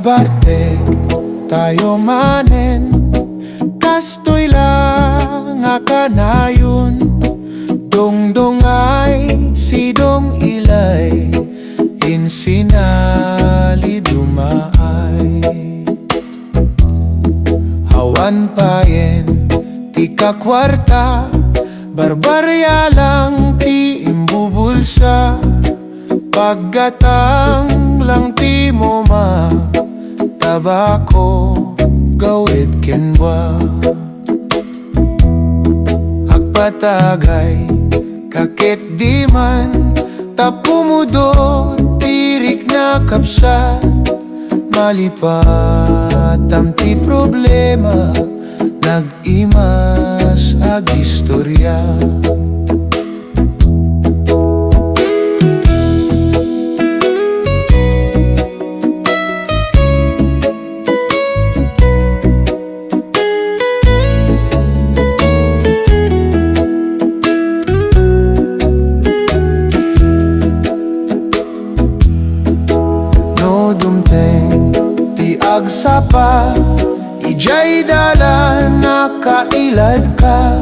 Nabartek tayo manen, kastoy lang nga kanayon. Dongdongay sidong ilay, Salidummay. Hawan payen ti kakwarta, barbarya lang ti imbubulsa. Paggatang lang ti moma, tabako gawid kenwa. Agpatagay kakit di man, tapumudo tirik na kapsa. Malipat am ti problema, nag-imas ag istorya. Agsapa, ijay dala nakailad ka.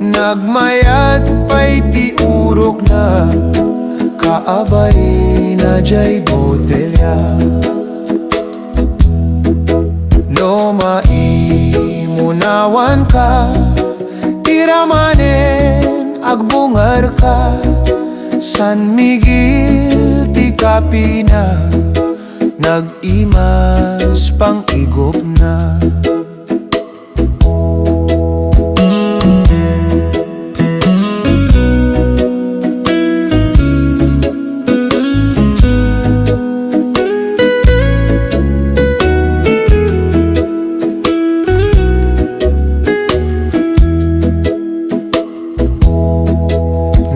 Nagmayat pa'y ti urok na, kaabay na jay botelya. No maimunawan ka, tiramanen agbungar ka. San Miguel ti Kapina, nag-imas pang igop na.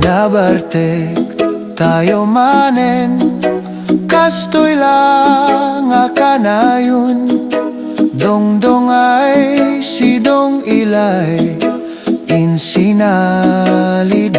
Nabartek tayo manen, kastoy lang nga kanayon. Dongdongay sidong ilay, Salidummay.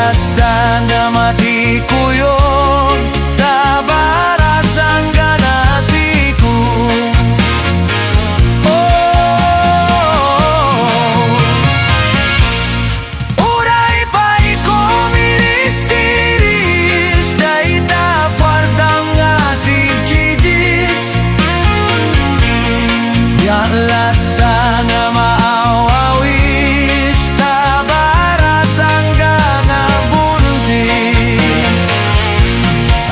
latan na mati kuyog tabarasan ganasiku. Uray pa'y kuministiris day tapwartang ating jijis. Yan latan na maawawis tabarasan ganabuntis.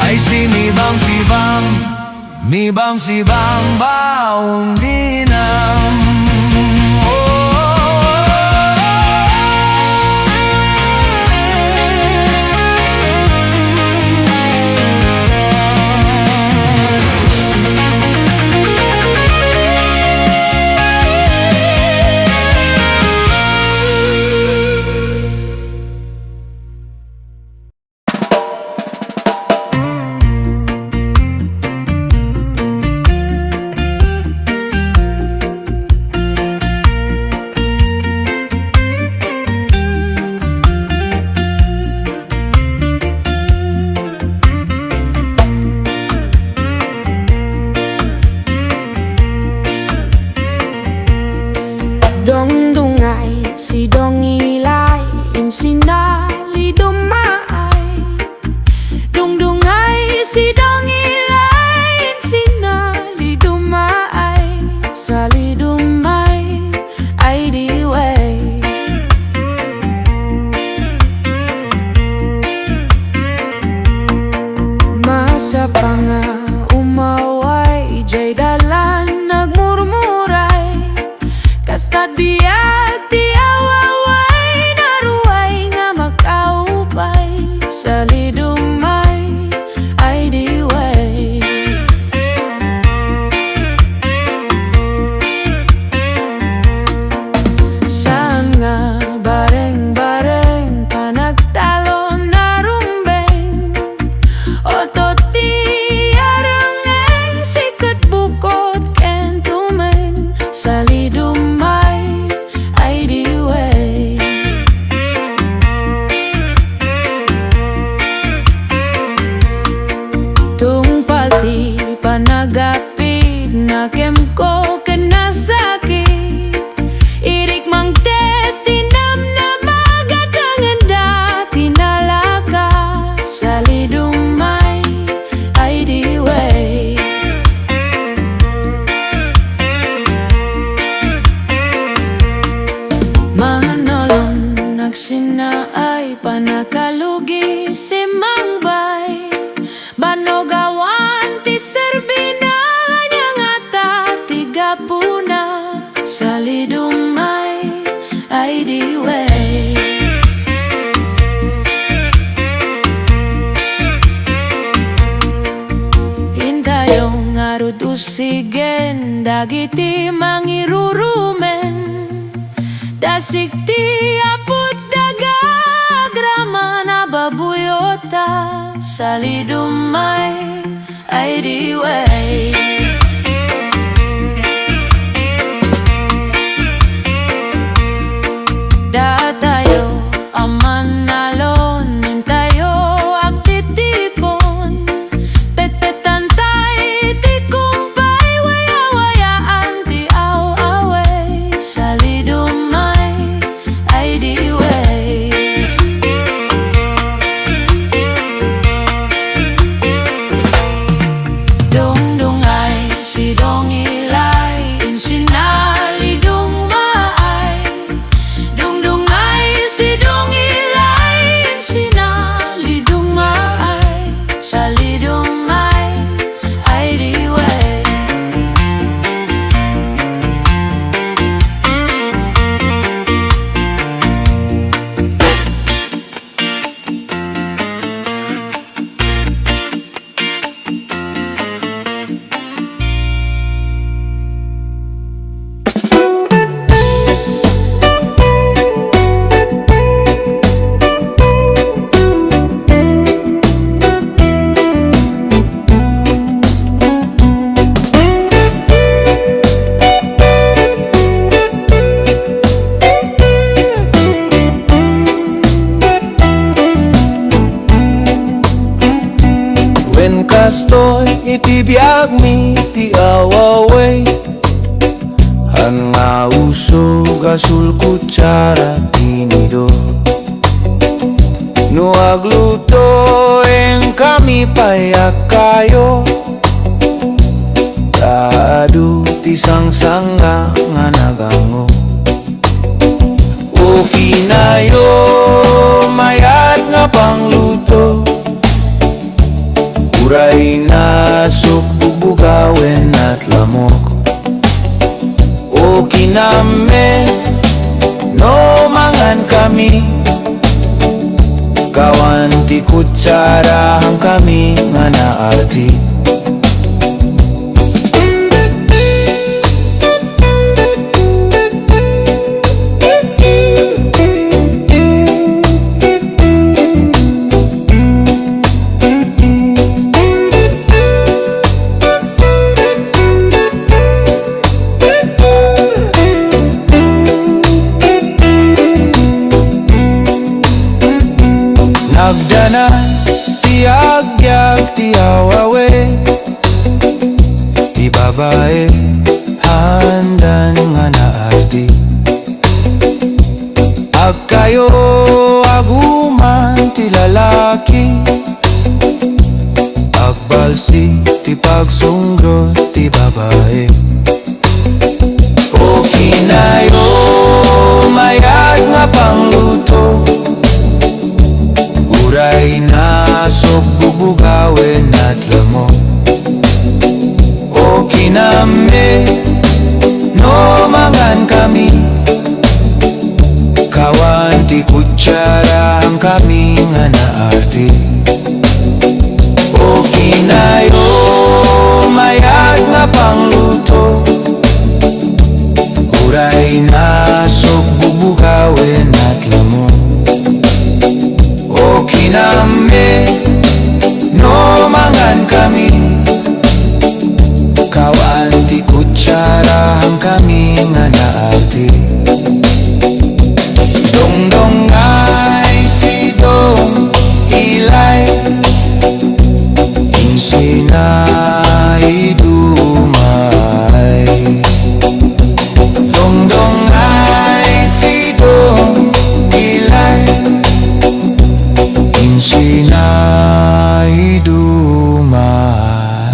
Ay sinibang-sibang, mibang-sibang baong dinam. Dongdungay si dongilay in Salidummay. Dongdungay si dongilay in Salidummay. Salidummay ay di way. Masa pa nga umaway jay dalan nagmurmuray. Kasta't biyag ti awaway naruway nga makaupay. Salidummay ay di way. Saan nga bareng-bareng panagtalon na rumbeng. Otot ti arengeng sikat bukod ken tumeng. Salidummay ay di way. Tungpal ti panagapit na kemko kanasakit. Irik mang tetinam na magakangan tinalaka. Salidummay ay di way. Manolong nagsinaay panakalugi si Mangbay. Banogawan ti serbina niyang ata tiga puna. Salidummay ay di way. Intayong arut usigen dagiti mangirurumen. Dasik ti aput dagagrama na babuyota. Salidummay ay di way. Datayo aman nalon nintayo agtitipon. Petpetan tay ti kumpay waya-wayaan ti aw-away. Salidummay ay di way. Dongdungay si dongilay in Salidummay. Dongdungay si dongilay iti biyag mi ti awaway, han nga usog asul kutsara tinido. No agluto en kami payak kayo, taadu ti sangsanga nga nagango. O kinayo mayat nga pangluto, uray na sukbubugawen at lamok. O kiname no mangan kami, kawan ti kutsarahan kami nga naarti. Nagdanas ti agyag ti awawe, ti babae handan nga naarti. Ag kayo aguman ti lalaki, agbalsi ti pagsunggrot ti babae. O kinayo mayad nga pangluto, uray na sukbubugawen at lamo. O kiname no mangan kami, kawan ti kutsarahan kami nga naarti. O kinayo mayad nga pangluto, uray na sukbubugawen at lamo. O kiname no mangan kami, kawan ti kutsarahan kami nga naarti. Dongdong ay si dong ilay, insinay dumay. Dongdong ay si dong ilay, insinay dumay.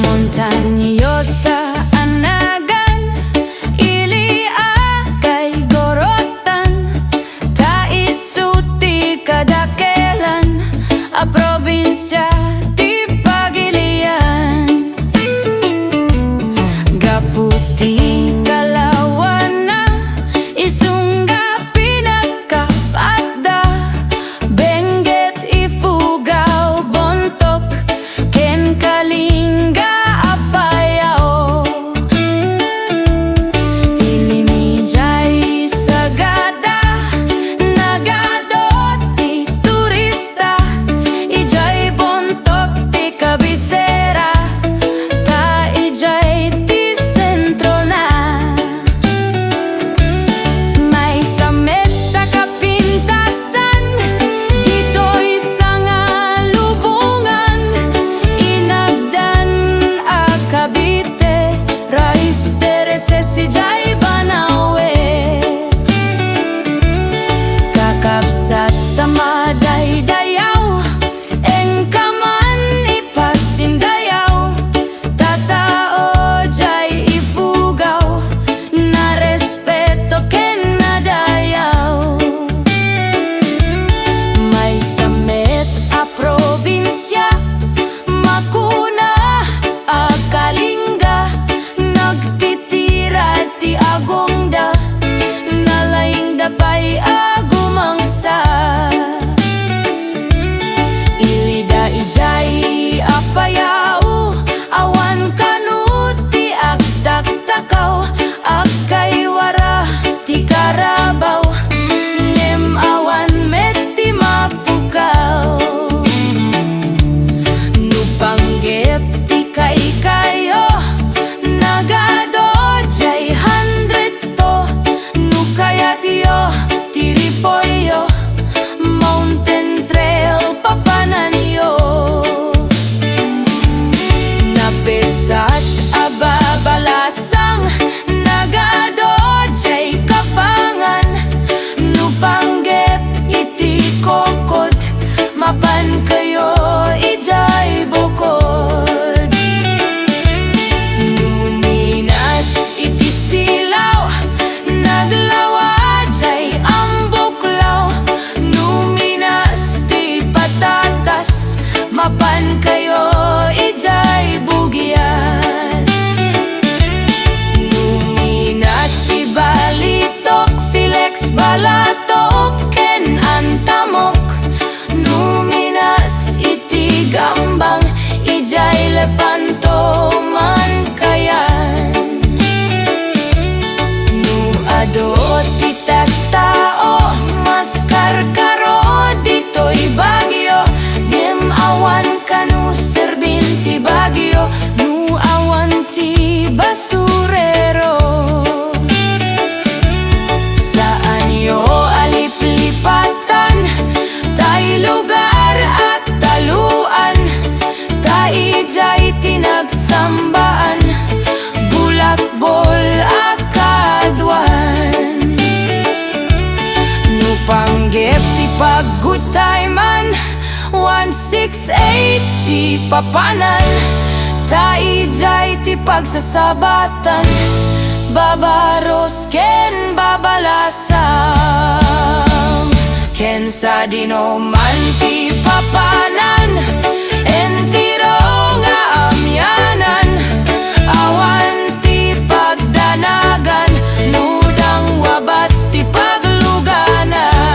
Montanyosa anagan, Ilia kay gorotan, taisuti kadakelan, a probinsya ti Pagilian. Gaputi kalawana, isungga pinagkapada, Benguet ifugaw bontok, ken Galliega apayao. Ilimijay sagada, nagadot ti turista, ijay bontok ti kabisera, ta ijay ti sentro na. May samet ta kapintasan, dito'y sanga lubungan, inagdan a Cavite, Rais Tereses ijay banawe. Kakabsat tamaday dayaw, engkaman ipasindayaw, tatao jay ifugaw, na respeto ken nadayaw. May samet a probinsya, makuna a Galliega, nagtitira ti 6'8" ti papanan, taijay ti pagsasabatan, babaros ken babalasam, ken sa dinoman ti papanan, entiro nga amyanan, awan ti pagdanagan, nudang wabas ti pagluganan.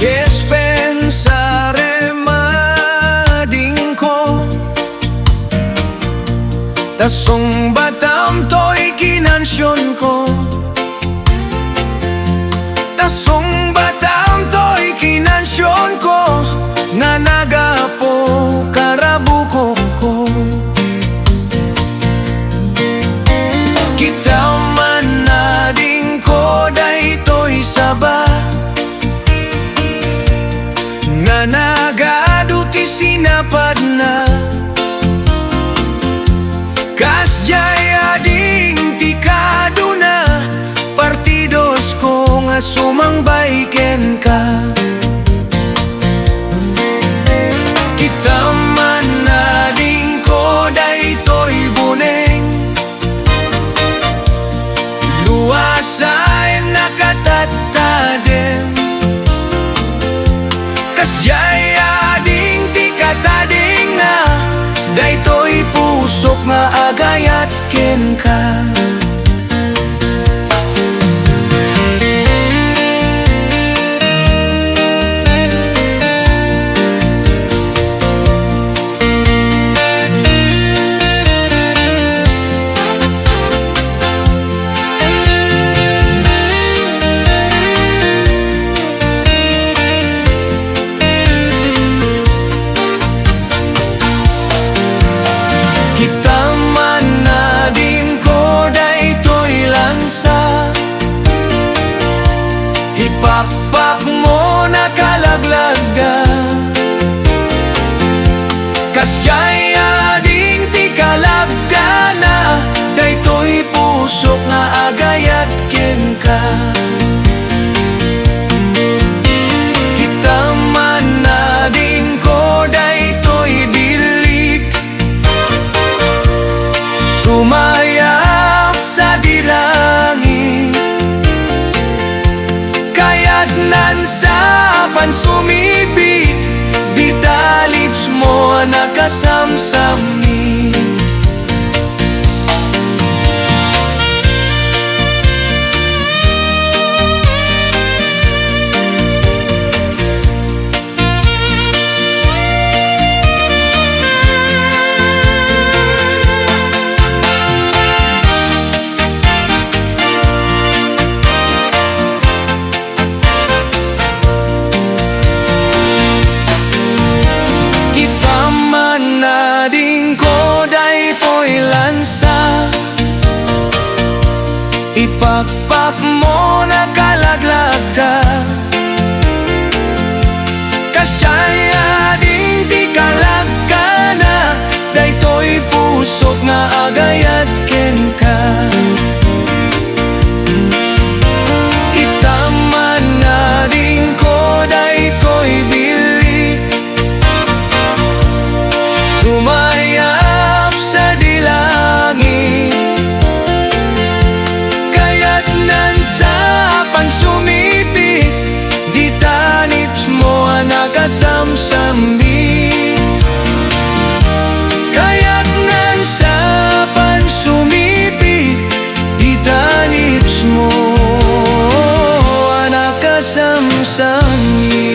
Dispensarem ading ko, tasong batam to'y kinansyon ko, tasong batam to'y kinansyon ko, nga nagapo karabukok ko. Kita man ading ko daytoy saba, nga nagadu ti sinapad na, kas jay ading ti kaduna, partidos ko nga sumangbay ken ka. Kita man ading ko daytoy buneng, luwasay nakatattadem, kas jay ading ti katading na, daytoy pusok nga agayat ken ka. Kita man ading ko daytoy lansa, ipakpak mo na kalaglaga, kas jay ading ti kalagdana, daytoy pusok nga agayat ken ka. Kita man ading ko daytoy dilik, tumayap sa dilangit, kaya't nansa pansumibit, di talips mo nakasamsamit. Ading ko daytoy lansa, ipakpak mo na kalaglaga, kas jay ading ti kalagkana, daytoy pusok nga agayat ken ka. Kita man ading ko daytoy bili, tumayap sa dilangit, kaya't nansa pansumipit, di tanits mo nakasamsamit, kaya't nansa pansumipit, di tanits mo nakasamsamit.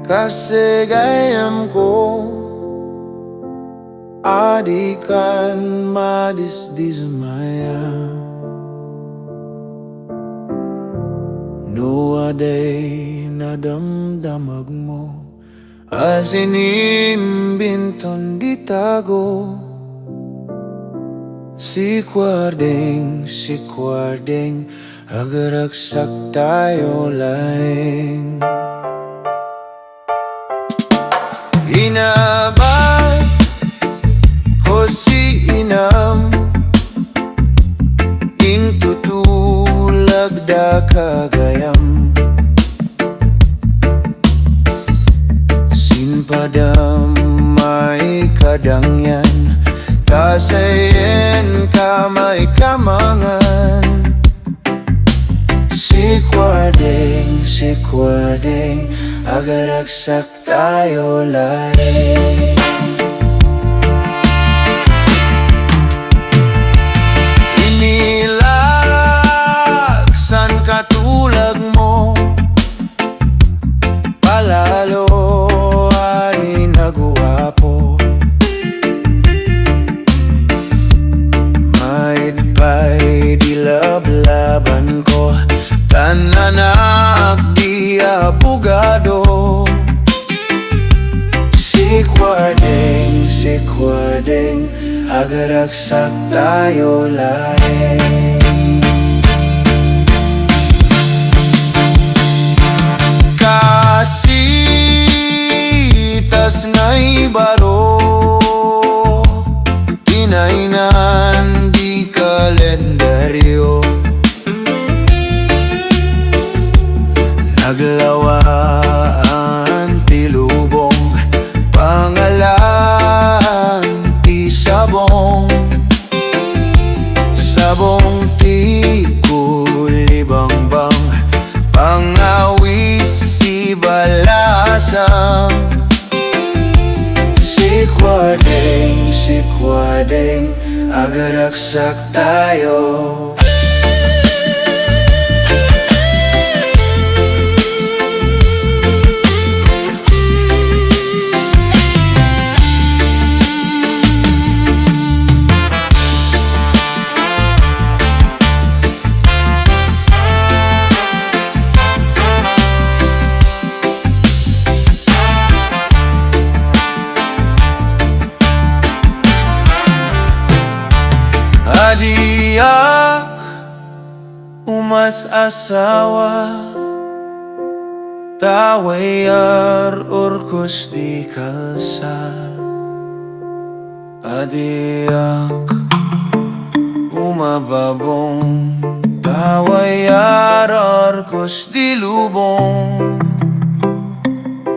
Kasi gayam ko adikan madisdismaya. No aday nadamdamag mo as inimbinton ditago. Sikwardeng, sikwardeng, agaragsak tayo laeng. Inabay ko si inam, intutulag da kagayam. Sinpadam may kadangyan, kasayen ka may kamangan. Sikwardeng, sikwardeng, agaragsak tayo laeng. Inilagsan katulag mo, palalo ay naguwapo. Maidpay dilablaban ko, tananak di abugado. Sikwardeng, sikwardeng, agaragsak tayo laeng. Kasitas nga'y baro, tinainan di kalendaryo. Naglawaan tilubong, pangalan ti sabong. Sabong ti kulibangbang, pangawis si balasang. Sikwardeng, sikwardeng, agaragsak tayo. Adiak umas asawa, tawayar orkos di kalsa. Adiak umababong, tawayar orkos di lubong.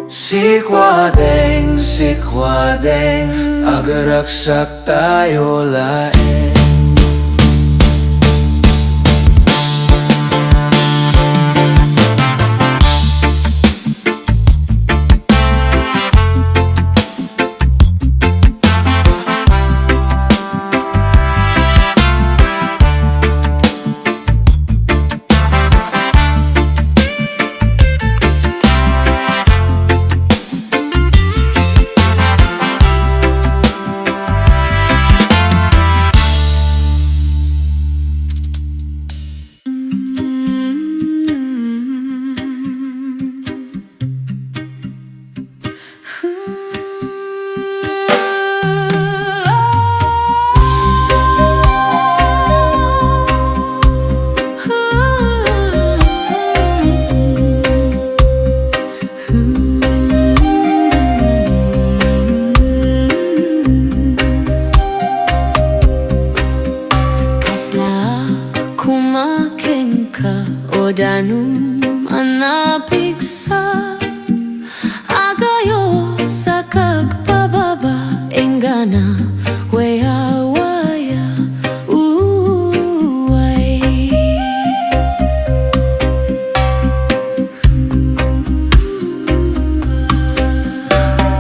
Sikwardeng, sikwardeng, agaragsak tayo laeng. Danum anapigsa, agayo sa kagpababa, enggana waya waya uway.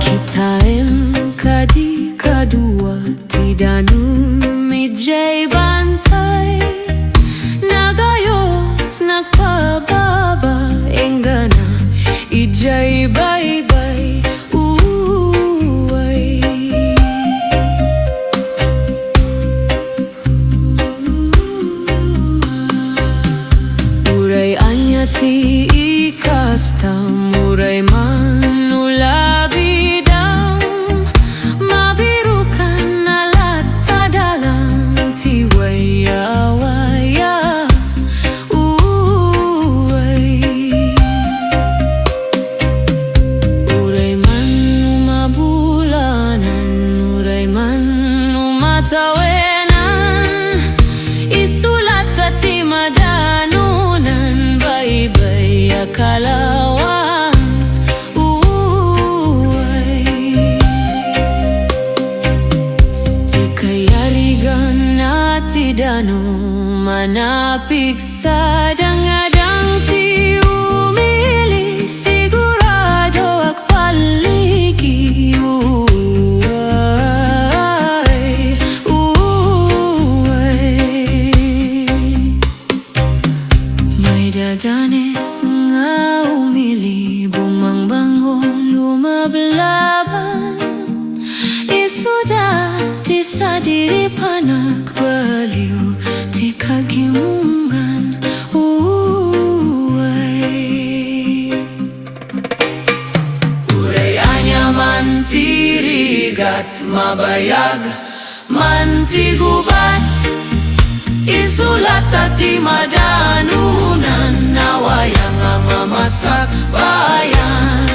Kitaem kadi kadua ti Danum midjay bantay, nagayos nagpababa, enggana ijay bye-bye. tawenan, isulat sa timadanunan, baybay akalawan. Di kayarigan na ti Danum, manapig sa dangadang ti umili, sigurado ak paligi. May dadanes nga umili, bumangbangong lumablaban, isuda ti sa diri panagpaliw, ti kagimungan. Uray anya man ti rigat, mabayag man ti gubat, isulat ti madanunan, nawayang nga mamasak bayan.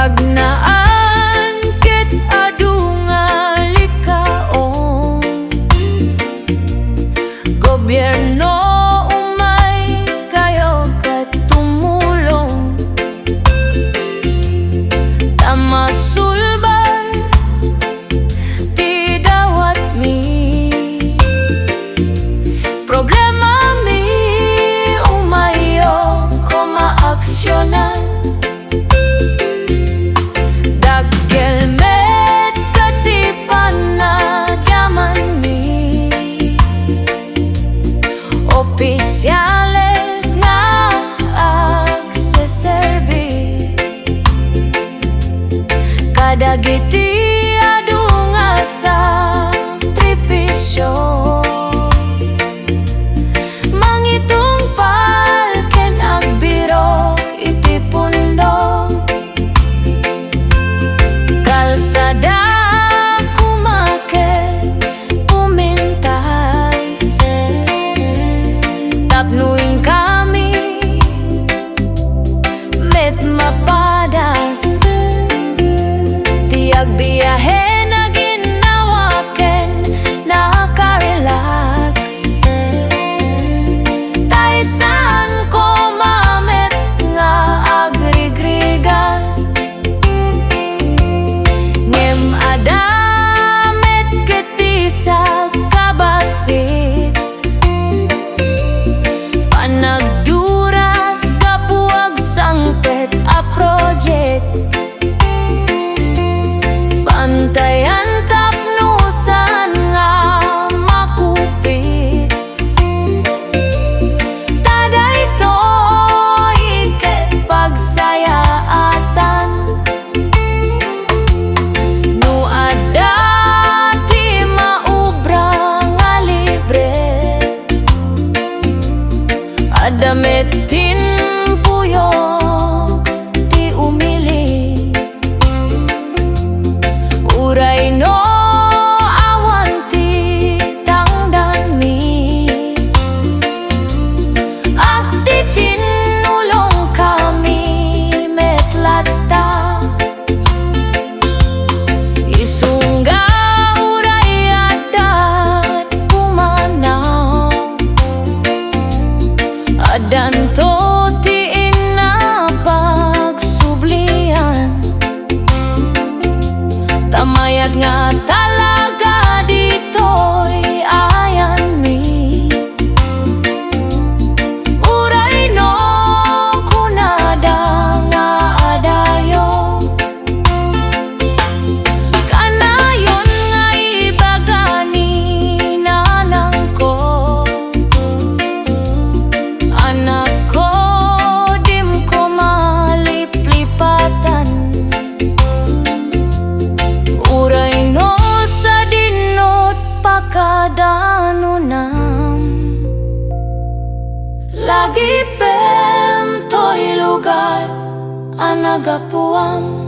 Kagnaan ket adunga likaon, gobyerno umay kayo katumulong, tamasulbar ti dawat mi problema mi umayo ko maaksyonan. Dakkelmet katipan na yaman mi, opisyales nga agseserbi, kadagiti adunga sa tripisyo, mangitong palken agbirok iti pundo, kalsada kumaket pumintas, tapnuing kami met mapadas, tiag biyahe na ginawaken nakarelax, tay saan ko mamet nga agrigrigan, ngem adamet keti sa kabasit, panagduras kapuag sangpet a project, bantayan tapnusan nga makupit, taday to iket pagsayaatan, no adda ti maubra nga libre, adamet tinpuyok ti umili, uray no awan ti tangdan mi, akti tinulong kami metlatta, isungga uray adat pumanaw, adanto ti inapagsublian, tamayat nga talaga dito'y ayan mi, uray no kunada nga adayo, kanayon nga ibagani nanang ko, anak ko dim ko maliplipatan, uray no sa dinot pakadanunam, lagi pem to'y lugar anagapuam.